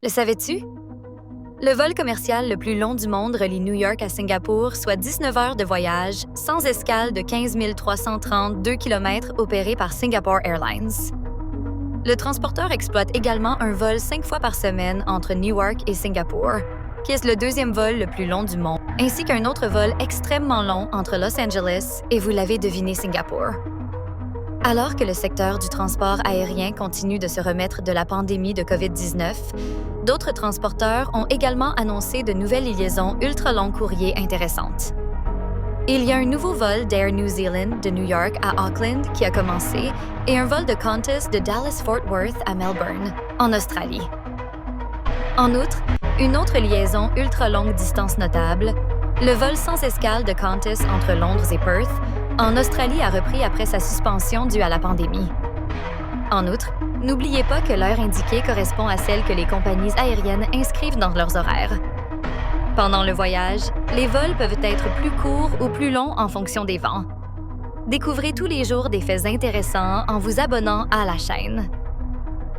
Le savais-tu? Le vol commercial le plus long du monde relie New York à Singapour, soit 19 heures de voyage, sans escale de 15 332 km opéré par Singapore Airlines. Le transporteur exploite également un vol 5 fois par semaine entre Newark et Singapour, qui est le deuxième vol le plus long du monde, ainsi qu'un autre vol extrêmement long entre Los Angeles et, vous l'avez deviné, Singapour. Alors que le secteur du transport aérien continue de se remettre de la pandémie de COVID-19, d'autres transporteurs ont également annoncé de nouvelles liaisons ultra-long courrier intéressantes. Il y a un nouveau vol d'Air New Zealand de New York à Auckland qui a commencé et un vol de Qantas de Dallas-Fort Worth à Melbourne, en Australie. En outre, une autre liaison ultra-longue distance notable, le vol sans escale de Qantas entre Londres et Perth, en Australie a repris après sa suspension due à la pandémie. En outre, n'oubliez pas que l'heure indiquée correspond à celle que les compagnies aériennes inscrivent dans leurs horaires. Pendant le voyage, les vols peuvent être plus courts ou plus longs en fonction des vents. Découvrez tous les jours des faits intéressants en vous abonnant à la chaîne.